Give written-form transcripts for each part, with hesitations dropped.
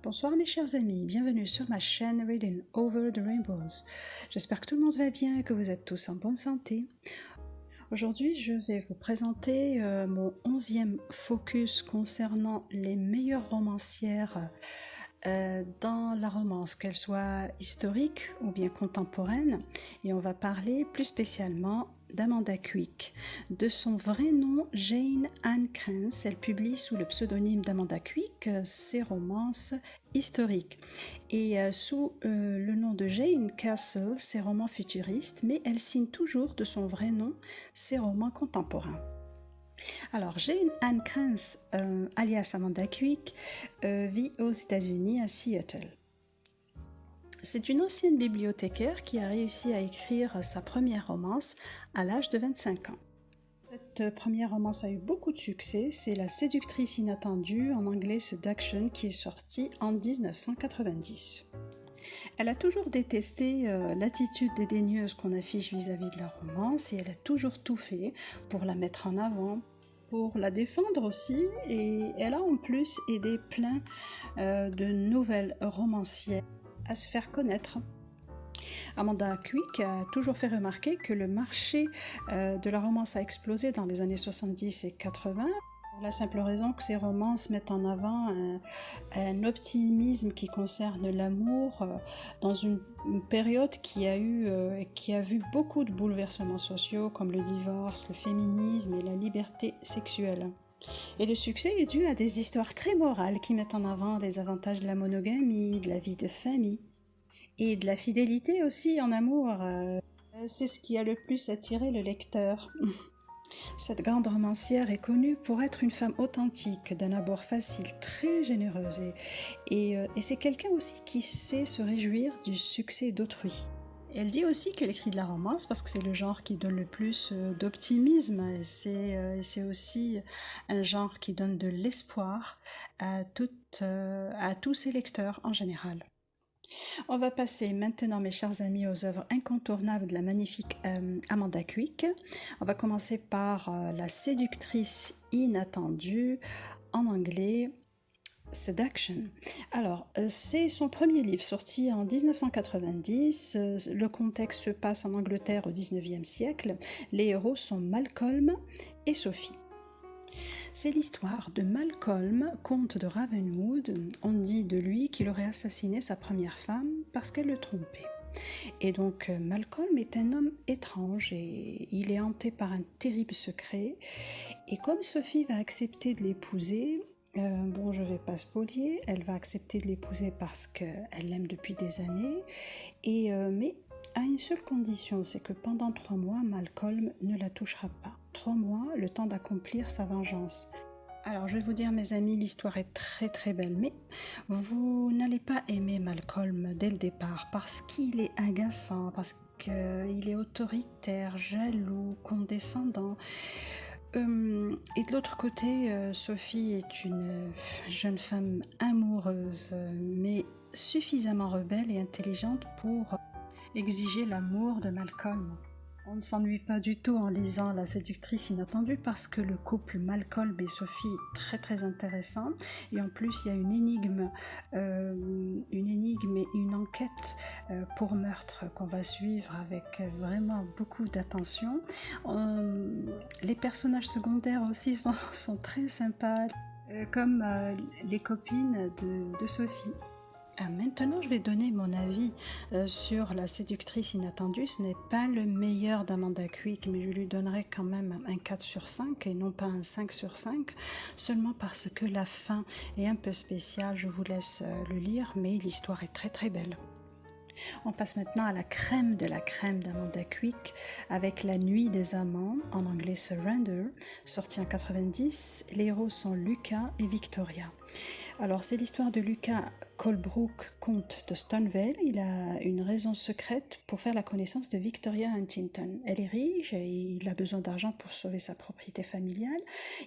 Bonsoir mes chers amis, bienvenue sur ma chaîne Reading Over the Rainbows. J'espère que tout le monde va bien et que vous êtes tous en bonne santé. Aujourd'hui, je vais vous présenter mon 11e focus concernant les meilleures romancières dans la romance, qu'elle soit historique ou bien contemporaine, et on va parler plus spécialement d'Amanda Quick. De son vrai nom, Jane Ann Krantz, elle publie sous le pseudonyme d'Amanda Quick ses romances historiques et sous le nom de Jane Castle ses romans futuristes, mais elle signe toujours de son vrai nom ses romans contemporains. Alors, Jane Ann Krantz, alias Amanda Quick, vit aux États-Unis à Seattle. C'est une ancienne bibliothécaire qui a réussi à écrire sa première romance à l'âge de 25 ans. Cette première romance a eu beaucoup de succès, c'est La séductrice inattendue, en anglais Seduction, qui est sortie en 1990. Elle a toujours détesté l'attitude dédaigneuse qu'on affiche vis-à-vis de la romance et elle a toujours tout fait pour la mettre en avant, pour la défendre aussi, et elle a en plus aidé plein de nouvelles romancières à se faire connaître. Amanda Quick a toujours fait remarquer que le marché de la romance a explosé dans les années 70 et 80, pour la simple raison que ces romances mettent en avant un optimisme qui concerne l'amour dans une période qui a vu beaucoup de bouleversements sociaux comme le divorce, le féminisme et la liberté sexuelle. Et le succès est dû à des histoires très morales qui mettent en avant les avantages de la monogamie, de la vie de famille et de la fidélité aussi en amour. C'est ce qui a le plus attiré le lecteur. Cette grande romancière est connue pour être une femme authentique, d'un abord facile, très généreuse et c'est quelqu'un aussi qui sait se réjouir du succès d'autrui. Elle dit aussi qu'elle écrit de la romance parce que c'est le genre qui donne le plus d'optimisme et c'est aussi un genre qui donne de l'espoir à tous ses lecteurs en général. On va passer maintenant, mes chers amis, aux œuvres incontournables de la magnifique Amanda Quick. On va commencer par La séductrice inattendue, en anglais Seduction. Alors, c'est son premier livre sorti en 1990. Le contexte se passe en Angleterre au 19e siècle. Les héros sont Malcolm et Sophie. C'est l'histoire de Malcolm, comte de Ravenwood. On dit de lui qu'il aurait assassiné sa première femme parce qu'elle le trompait. Et donc Malcolm est un homme étrange et il est hanté par un terrible secret. Et comme Sophie va accepter de l'épouser, je vais pas spolier, elle va accepter de l'épouser parce qu'elle l'aime depuis des années, mais à une seule condition, c'est que pendant 3 mois, Malcolm ne la touchera pas. 3 mois, le temps d'accomplir sa vengeance. Alors je vais vous dire mes amis, l'histoire est très très belle, mais vous n'allez pas aimer Malcolm dès le départ parce qu'il est agaçant, parce qu'il est autoritaire, jaloux, condescendant. Et de l'autre côté, Sophie est une jeune femme amoureuse, mais suffisamment rebelle et intelligente pour exiger l'amour de Malcolm. On ne s'ennuie pas du tout en lisant La séductrice inattendue parce que le couple Malcolm et Sophie est très très intéressant et en plus il y a une énigme et une enquête pour meurtre qu'on va suivre avec vraiment beaucoup d'attention. Les personnages secondaires aussi sont très sympas comme les copines de Sophie. Maintenant, je vais donner mon avis sur La séductrice inattendue. Ce n'est pas le meilleur d'Amanda Quick, mais je lui donnerai quand même un 4 sur 5 et non pas un 5 sur 5, seulement parce que la fin est un peu spéciale. Je vous laisse le lire, mais l'histoire est très très belle. On passe maintenant à la crème de la crème d'Amanda Quick avec La nuit des amants, en anglais Surrender, sorti en 90. Les héros sont Lucas et Victoria. Alors c'est l'histoire de Lucas Colebrook, comte de Stonevale. Il a une raison secrète pour faire la connaissance de Victoria Huntington. Elle est riche et il a besoin d'argent pour sauver sa propriété familiale.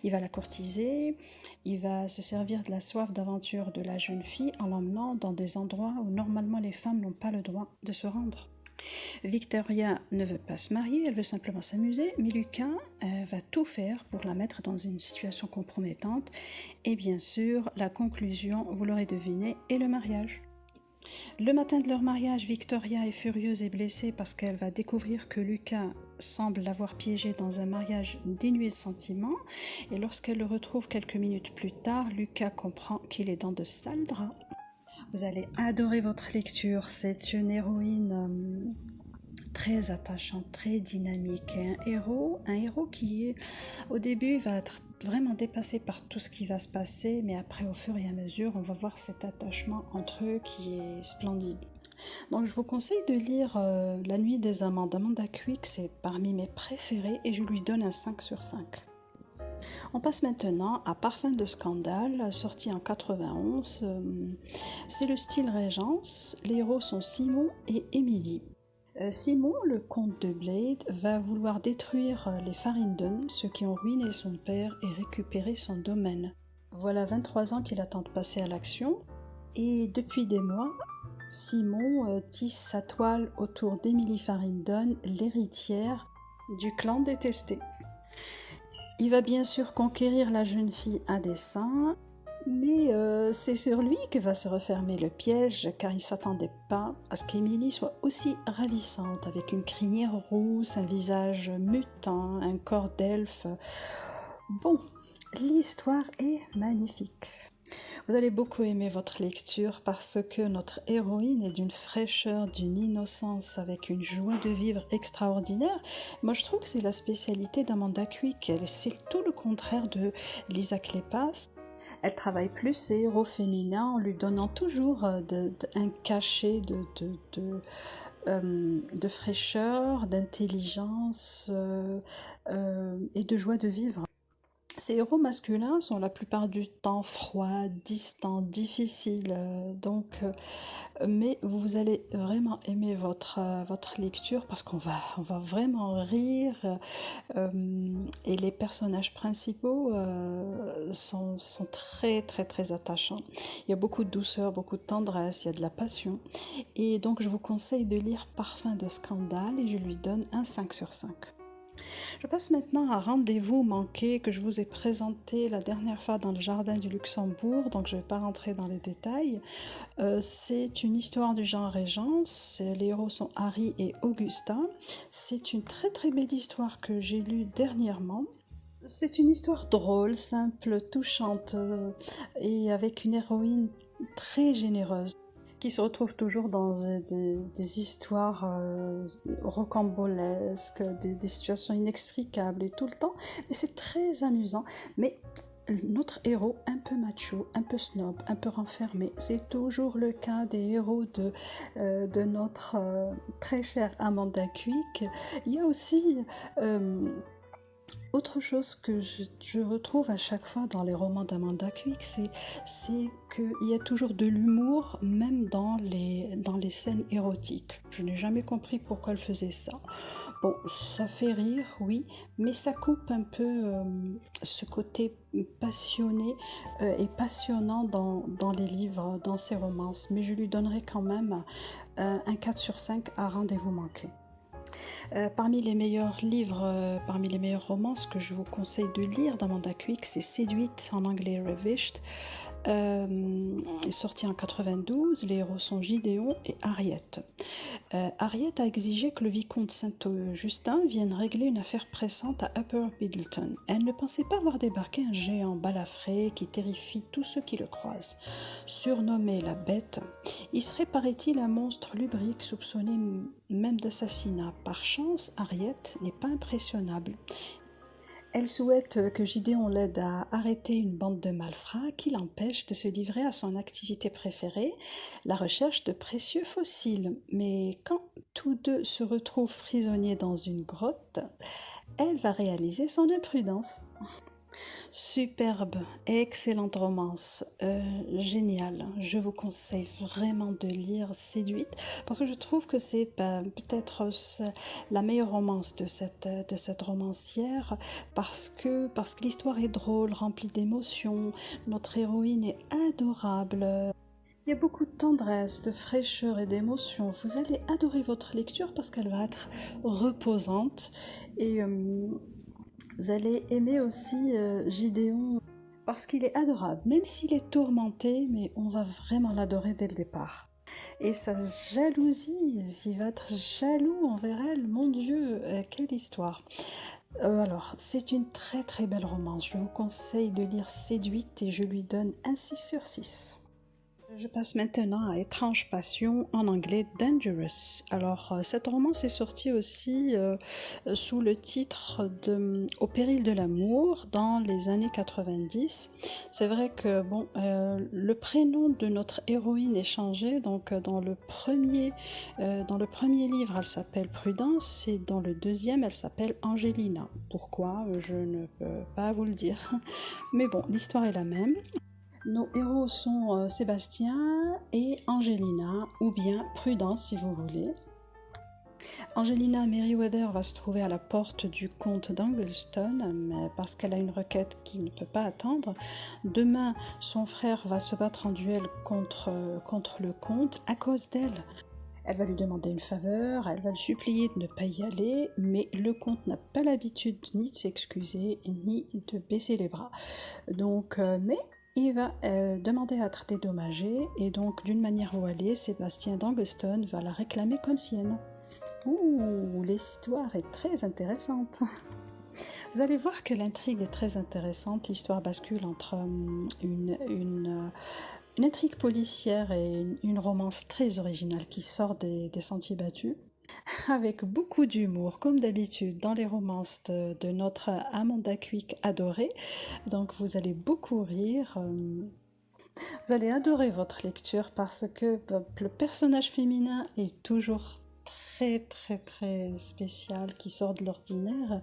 Il va la courtiser, il va se servir de la soif d'aventure de la jeune fille en l'emmenant dans des endroits où normalement les femmes n'ont pas le droit de se rendre. Victoria ne veut pas se marier, elle veut simplement s'amuser, mais Lucas va tout faire pour la mettre dans une situation compromettante. Et bien sûr, la conclusion, vous l'aurez deviné, est le mariage. Le matin de leur mariage, Victoria est furieuse et blessée parce qu'elle va découvrir que Lucas semble l'avoir piégée dans un mariage dénué de sentiments. Et lorsqu'elle le retrouve quelques minutes plus tard, Lucas comprend qu'il est dans de sales draps. Vous allez adorer votre lecture, c'est une héroïne très attachante, très dynamique, et un héros qui est, au début va être vraiment dépassé par tout ce qui va se passer, mais après au fur et à mesure on va voir cet attachement entre eux qui est splendide. Donc je vous conseille de lire La Nuit des Amants d'Amanda Quick, c'est parmi mes préférés et je lui donne un 5 sur 5. On passe maintenant à Parfum de Scandale, sorti en 91. C'est le style Régence, les héros sont Simon et Émilie. Simon, le comte de Blade, va vouloir détruire les Farringdon, ceux qui ont ruiné son père et récupéré son domaine. Voilà 23 ans qu'il attend de passer à l'action, et depuis des mois, Simon tisse sa toile autour d'Emily Farringdon, l'héritière du clan détesté. Il va bien sûr conquérir la jeune fille à dessein, mais c'est sur lui que va se refermer le piège, car il ne s'attendait pas à ce qu'Émilie soit aussi ravissante, avec une crinière rousse, un visage mutin, un corps d'elfe. Bon, l'histoire est magnifique. Vous allez beaucoup aimer votre lecture parce que notre héroïne est d'une fraîcheur, d'une innocence, avec une joie de vivre extraordinaire. Moi, je trouve que c'est la spécialité d'Amanda Quick. C'est tout le contraire de Lisa Kleypas. Elle travaille plus ses héros féminins en lui donnant toujours un cachet de fraîcheur, d'intelligence et de joie de vivre. Ces héros masculins sont la plupart du temps froids, distants, difficiles, mais vous allez vraiment aimer votre lecture parce on va vraiment rire et les personnages principaux sont très très très attachants. Il y a beaucoup de douceur, beaucoup de tendresse, il y a de la passion et donc je vous conseille de lire Parfum de Scandale et je lui donne un 5 sur 5. Je passe maintenant à Rendez-vous manqué que je vous ai présenté la dernière fois dans le jardin du Luxembourg, donc je ne vais pas rentrer dans les détails. C'est une histoire du genre Régence, les héros sont Harry et Augusta. C'est une très très belle histoire que j'ai lue dernièrement. C'est une histoire drôle, simple, touchante et avec une héroïne très généreuse qui se retrouve toujours dans des histoires rocambolesques, des situations inextricables et tout le temps. Mais c'est très amusant. Mais notre héros, un peu macho, un peu snob, un peu renfermé, c'est toujours le cas des héros de notre très chère Amanda Quick. Il y a aussi autre chose que je retrouve à chaque fois dans les romans d'Amanda Quick, c'est qu'il y a toujours de l'humour, même dans les scènes érotiques. Je n'ai jamais compris pourquoi elle faisait ça. Bon, ça fait rire, oui, mais ça coupe un peu ce côté passionné et passionnant dans les livres, dans ses romances. Mais je lui donnerai quand même un 4 sur 5 à Rendez-vous manqué. Parmi les meilleurs livres, parmi les meilleures romances que je vous conseille de lire d'Amanda Quick, c'est Séduite, en anglais Ravished, sorti en 92. Les héros sont Gideon et Harriet. Harriet a exigé que le vicomte Saint-Justin vienne régler une affaire pressante à Upper Middleton. Elle ne pensait pas voir débarquer un géant balafré qui terrifie tous ceux qui le croisent. Surnommé la Bête, il serait, paraît-il, un monstre lubrique soupçonné même d'assassinat. Par chance, Harriet n'est pas impressionnable. Elle souhaite que Gideon l'aide à arrêter une bande de malfrats qui l'empêche de se livrer à son activité préférée, la recherche de précieux fossiles. Mais quand tous deux se retrouvent prisonniers dans une grotte, elle va réaliser son imprudence. Superbe, excellente romance, géniale. Je vous conseille vraiment de lire Séduite parce que je trouve que c'est peut-être la meilleure romance de cette romancière parce que l'histoire est drôle, remplie d'émotions. Notre héroïne est adorable. Il y a beaucoup de tendresse, de fraîcheur et d'émotion. Vous allez adorer votre lecture parce qu'elle va être reposante et vous allez aimer aussi Gideon parce qu'il est adorable, même s'il est tourmenté, mais on va vraiment l'adorer dès le départ. Et sa jalousie, il va être jaloux envers elle, mon Dieu, quelle histoire. Alors, c'est une très très belle romance, je vous conseille de lire Séduite et je lui donne un 6 sur 6. Je passe maintenant à Étrange Passion, en anglais Dangerous. Alors, cette romance est sortie aussi sous le titre de Au péril de l'amour dans les années 90. C'est vrai que bon, le prénom de notre héroïne est changé. Donc, dans le premier livre, elle s'appelle Prudence et dans le deuxième, elle s'appelle Angelina. Pourquoi? Je ne peux pas vous le dire. Mais bon, l'histoire est la même. Nos héros sont Sébastien et Angelina, ou bien Prudence si vous voulez. Angelina Merriweather va se trouver à la porte du comte d'Angleston parce qu'elle a une requête qui ne peut pas attendre. Demain, son frère va se battre en duel contre le comte à cause d'elle. Elle va lui demander une faveur, elle va le supplier de ne pas y aller, mais le comte n'a pas l'habitude ni de s'excuser, ni de baisser les bras. Donc, mais il va demander à être dédommagé et donc d'une manière voilée, Sébastien d'Angleston va la réclamer comme sienne. Ouh, l'histoire est très intéressante. Vous allez voir que l'intrigue est très intéressante. L'histoire bascule entre une intrigue policière et une romance très originale qui sort des sentiers battus. Avec beaucoup d'humour, comme d'habitude dans les romances de notre Amanda Quick adorée. Donc vous allez beaucoup rire. Vous allez adorer votre lecture parce que le personnage féminin est toujours très très très spécial, qui sort de l'ordinaire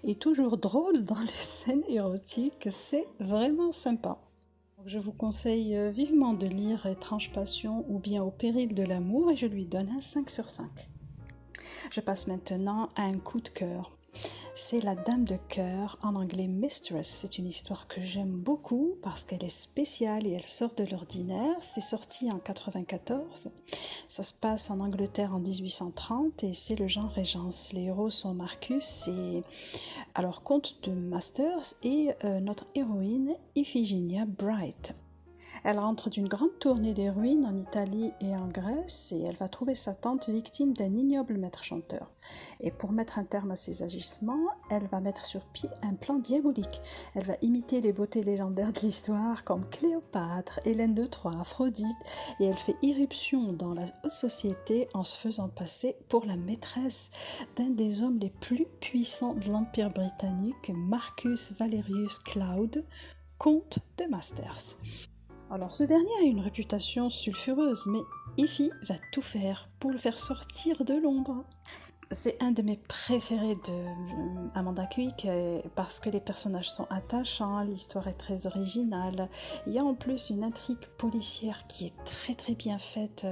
et toujours drôle dans les scènes érotiques. C'est vraiment sympa. Je vous conseille vivement de lire Étrange Passion ou bien Au péril de l'amour et je lui donne un 5 sur 5. Je passe maintenant à un coup de cœur. C'est La Dame de cœur, en anglais Mistress. C'est une histoire que j'aime beaucoup parce qu'elle est spéciale et elle sort de l'ordinaire. C'est sorti en 94. Ça se passe en Angleterre en 1830 et c'est le genre Régence. Les héros sont Marcus et alors comte de Masters et notre héroïne Iphigenia Bright. Elle rentre d'une grande tournée des ruines en Italie et en Grèce et elle va trouver sa tante victime d'un ignoble maître chanteur. Et pour mettre un terme à ses agissements, elle va mettre sur pied un plan diabolique. Elle va imiter les beautés légendaires de l'histoire comme Cléopâtre, Hélène de Troie, Aphrodite et elle fait irruption dans la haute société en se faisant passer pour la maîtresse d'un des hommes les plus puissants de l'Empire britannique, Marcus Valerius Cloud, comte de Masters. Alors ce dernier a une réputation sulfureuse, mais Ify va tout faire pour le faire sortir de l'ombre. C'est un de mes préférés de Amanda Quick parce que les personnages sont attachants, l'histoire est très originale. Il y a en plus une intrigue policière qui est très très bien faite.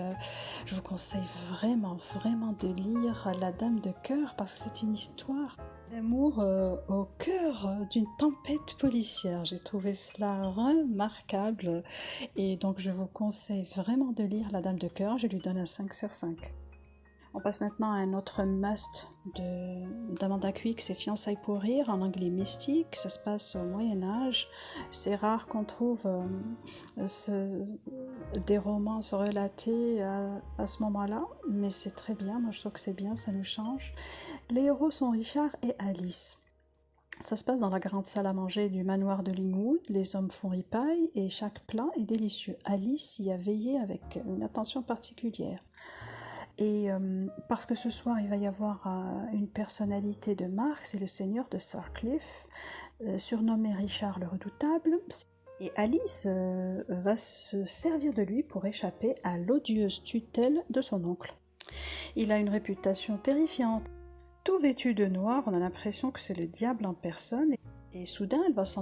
Je vous conseille vraiment vraiment de lire La Dame de cœur parce que c'est une histoire d'amour au cœur d'une tempête policière. J'ai trouvé cela remarquable et donc je vous conseille vraiment de lire La Dame de cœur. Je lui donne un 5 sur 5. On passe maintenant à un autre must d'Amanda Quick, c'est Fiançailles pour rire, en anglais mystique. Ça se passe au Moyen-Âge. C'est rare qu'on trouve des romances relatées à ce moment-là, mais c'est très bien. Moi, je trouve que c'est bien, ça nous change. Les héros sont Richard et Alice. Ça se passe dans la grande salle à manger du manoir de Lingwood. Les hommes font ripaille et chaque plat est délicieux. Alice y a veillé avec une attention particulière. Et parce que ce soir il va y avoir une personnalité de marque, c'est le seigneur de Sarcliffe, surnommé Richard le Redoutable. Et Alice va se servir de lui pour échapper à l'odieuse tutelle de son oncle. Il a une réputation terrifiante. Tout vêtu de noir, on a l'impression que c'est le diable en personne. Et soudain, elle va se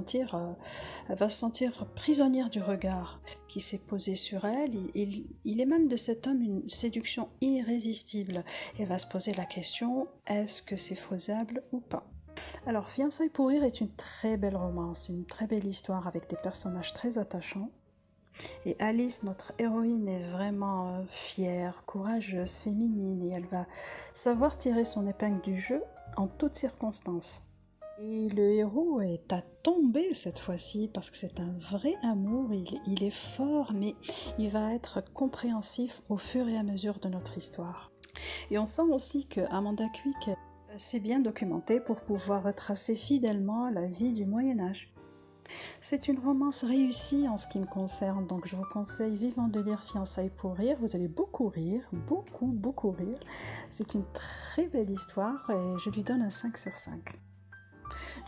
sentir prisonnière du regard qui s'est posé sur elle. Il émane de cet homme une séduction irrésistible. Elle va se poser la question, est-ce que c'est faisable ou pas? Alors, Fiançailles pour rire est une très belle romance, une très belle histoire avec des personnages très attachants. Et Alice, notre héroïne, est vraiment fière, courageuse, féminine et elle va savoir tirer son épingle du jeu en toutes circonstances. Et le héros est à tomber cette fois-ci parce que c'est un vrai amour, il est fort mais il va être compréhensif au fur et à mesure de notre histoire. Et on sent aussi que Amanda Quick s'est bien documentée pour pouvoir retracer fidèlement la vie du Moyen-Âge. C'est une romance réussie en ce qui me concerne, donc je vous conseille vivement de lire Fiançailles pour rire. Vous allez beaucoup rire, beaucoup rire. C'est une très belle histoire et je lui donne un 5 sur 5.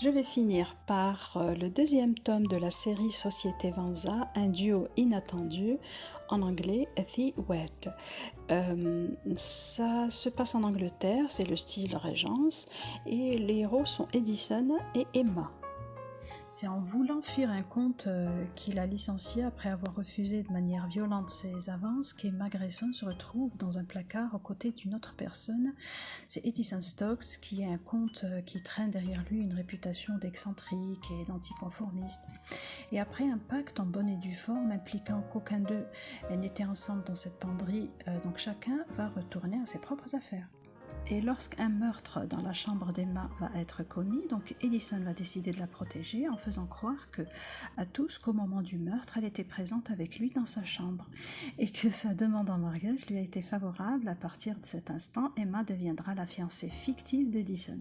Je vais finir par le deuxième tome de la série Société Vanza, un duo inattendu, en anglais The Wed. Ça se passe en Angleterre, c'est le style Régence, et les héros sont Edison et Emma. C'est en voulant fuir un comte qu'il a licencié après avoir refusé de manière violente ses avances qu'Emma Grayson se retrouve dans un placard aux côtés d'une autre personne. C'est Edison Stokes qui est un comte qui traîne derrière lui une réputation d'excentrique et d'anticonformiste. Et après un pacte en bonne et due forme impliquant qu'aucun d'eux n'était ensemble dans cette penderie, donc chacun va retourner à ses propres affaires. Et lorsqu'un meurtre dans la chambre d'Emma va être commis, donc Edison va décider de la protéger en faisant croire à tous qu'au moment du meurtre, elle était présente avec lui dans sa chambre et que sa demande en mariage lui a été favorable. À partir de cet instant, Emma deviendra la fiancée fictive d'Edison.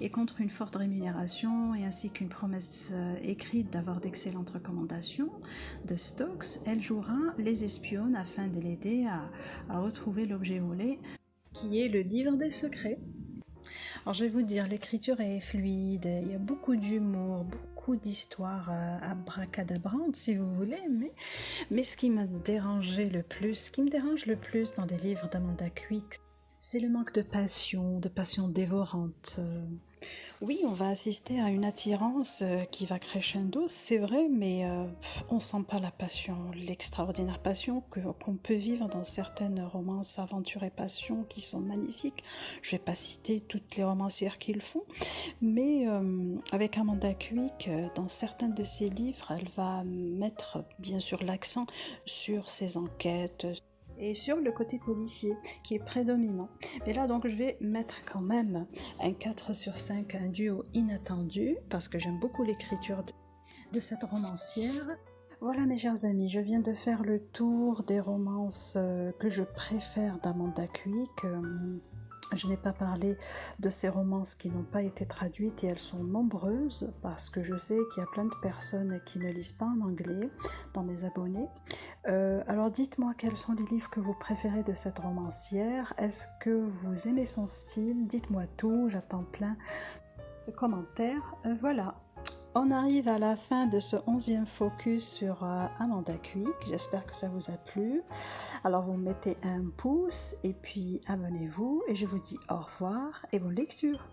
Et contre une forte rémunération et ainsi qu'une promesse écrite d'avoir d'excellentes recommandations de Stokes, elle jouera les espionnes afin de l'aider à retrouver l'objet volé, qui est le livre des secrets. Alors je vais vous dire, l'écriture est fluide, il y a beaucoup d'humour, beaucoup d'histoires abracadabrantes si vous voulez, mais ce qui m'a dérangé le plus, ce qui me dérange le plus dans les livres d'Amanda Quick, c'est le manque de passion dévorante. Oui, on va assister à une attirance qui va crescendo, c'est vrai, mais on sent pas la passion, l'extraordinaire passion qu'on peut vivre dans certaines romances aventure et passion qui sont magnifiques. Je vais pas citer toutes les romancières qui le font, mais avec Amanda Quick, dans certains de ses livres, elle va mettre bien sûr l'accent sur ses enquêtes, et sur le côté policier qui est prédominant. Mais là donc je vais mettre quand même un 4 sur 5 à un duo inattendu parce que j'aime beaucoup l'écriture de cette romancière. Voilà mes chers amis, je viens de faire le tour des romances que je préfère d'Amanda Quick. Je n'ai pas parlé de ces romances qui n'ont pas été traduites et elles sont nombreuses parce que je sais qu'il y a plein de personnes qui ne lisent pas en anglais dans mes abonnés. Alors dites-moi quels sont les livres que vous préférez de cette romancière. Est-ce que vous aimez son style? Dites-moi tout, j'attends plein de commentaires. Voilà. On arrive à la fin de ce 11e focus sur Amanda Quick. J'espère que ça vous a plu. Alors vous mettez un pouce et puis abonnez-vous et je vous dis au revoir et bonne lecture.